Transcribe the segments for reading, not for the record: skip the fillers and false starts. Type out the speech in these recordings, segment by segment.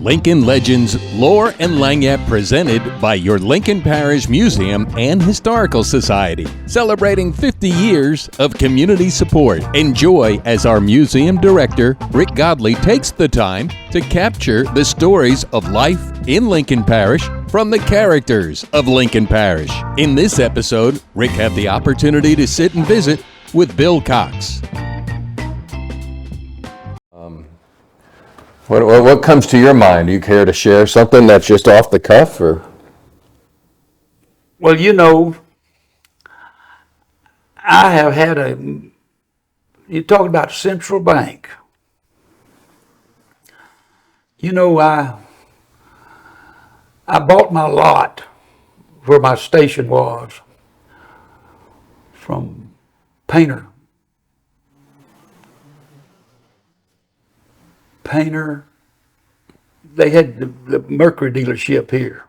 Lincoln Legends, Lore and Langiappe, presented by your Lincoln Parish Museum and Historical Society, celebrating 50 years of community support. Enjoy as our museum director, Rick Godley, takes the time to capture the stories of life in Lincoln Parish from the characters of Lincoln Parish. In this episode, Rick had the opportunity to sit and visit with Bill Cox. What comes to your mind? Do you care to share something that's just off the cuff, or? Well, I have had you talk about Central Bank. I bought my lot where my station was from Painter. They had the Mercury dealership here.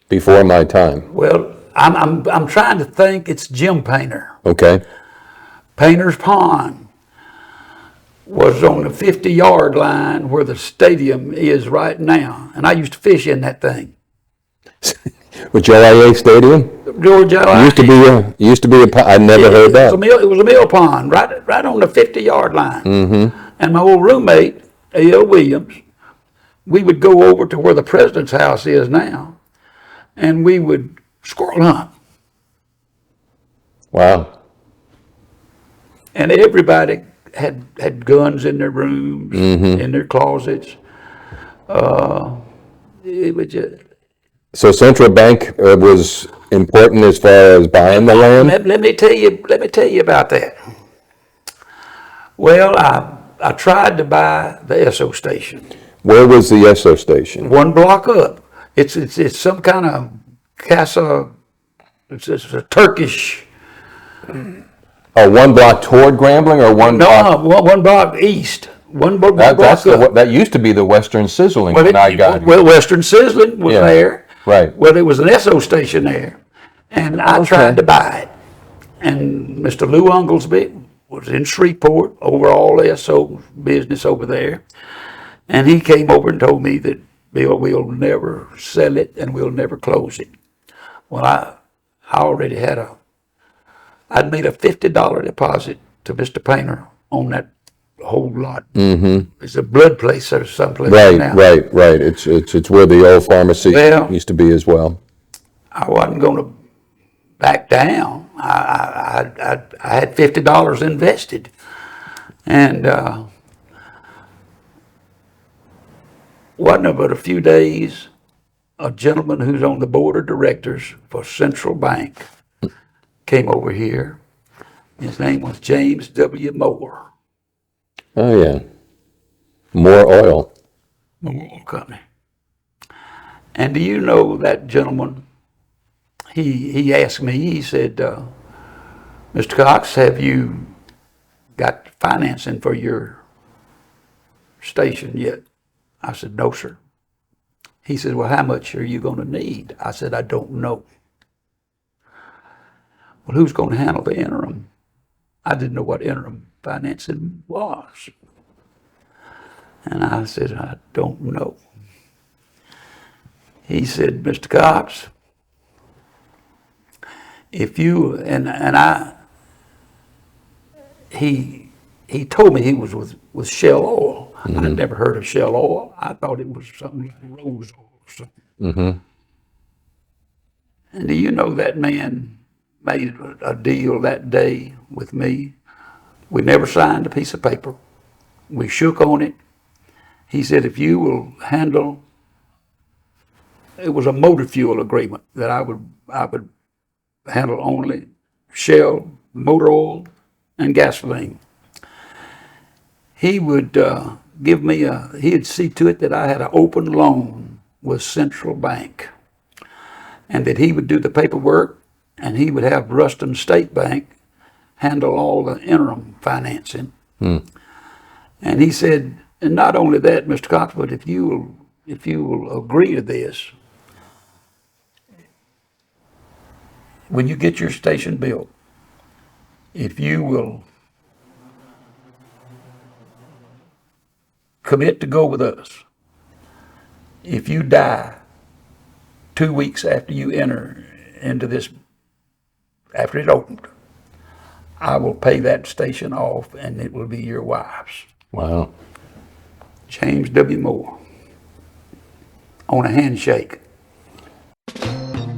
Before my time. Well, I'm trying to think. It's Jim Painter. Okay. Painter's Pond was on the 50-yard line where the stadium is right now, and I used to fish in that thing. With Joe Stadium? George L.I. Used to be a pond. I never heard that. It was a mill pond right on the 50-yard line. Mm-hmm. And my old roommate, A.L. Williams, we would go over to where the president's house is now, and we would squirrel hunt. Wow. And everybody had guns in their rooms, in their closets. It was just... So Central Bank was important as far as buying the land? Let me tell you about that. Well, I tried to buy the Esso station. Where was the Esso station? One block up. It's some kind of casa. It's a Turkish. Oh, 1 block toward Grambling, or one block? No, one block east. One block up. That used to be the Western Sizzling when I got here. Well, Western Sizzling was there. Right. Well, there was an Esso station there, and I tried to buy it. And Mr. Lou Unglesby was in Shreveport over all Esso business over there, and he came over and told me that, Bill, we'll never sell it and we'll never close it. Well, I already I'd made a $50 deposit to Mr. Painter on that whole lot. Mm-hmm. It's a blood place or someplace now. Right. It's where the old pharmacy used to be as well. I wasn't going to back down. I had $50 invested, and wasn't but a few days, a gentleman who's on the board of directors for Central Bank came over here. His name was James W. Moore. Oh, yeah. More Oil. Moore Oil Company. And do you know that gentleman? He asked me, he said, Mr. Cox, have you got financing for your station yet? I said, no, sir. He said, well, how much are you going to need? I said, I don't know. Well, who's going to handle the interim? I didn't know what interim financing was. And I said, I don't know. He said, Mr. Cox, if you, he told me he was with Shell Oil. Mm-hmm. I'd never heard of Shell Oil. I thought it was something like Rose Oil or something. Mm-hmm. And do you know that man made a deal that day with me? We never signed a piece of paper. We shook on it. He said, if you will handle, it was a motor fuel agreement that I would handle only Shell, motor oil, and gasoline. He would give me he'd see to it that I had an open loan with Central Bank, and that he would do the paperwork, and he would have Ruston State Bank handle all the interim financing. And he said, and not only that, Mr. Cox, but if you will agree to this, when you get your station built, if you will commit to go with us. If you die 2 weeks after you enter into this, after it opened, I will pay that station off and it will be your wife's. Wow. James W. Moore. On a handshake.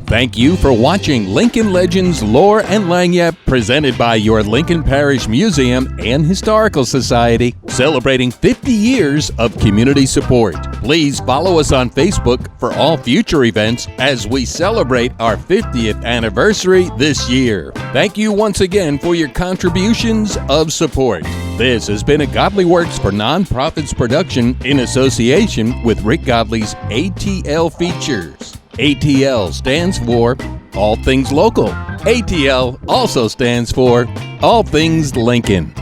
Thank you for watching Lincoln Legends Lore and Lagniappe, presented by your Lincoln Parish Museum and Historical Society, celebrating 50 years of community support. Please follow us on Facebook for all future events as we celebrate our 50th anniversary this year. Thank you once again for your contributions of support. This has been a Godleyworks for Nonprofits production in association with Rick Godley's ATL Features. ATL stands for All Things Local. ATL also stands for All Things Lincoln.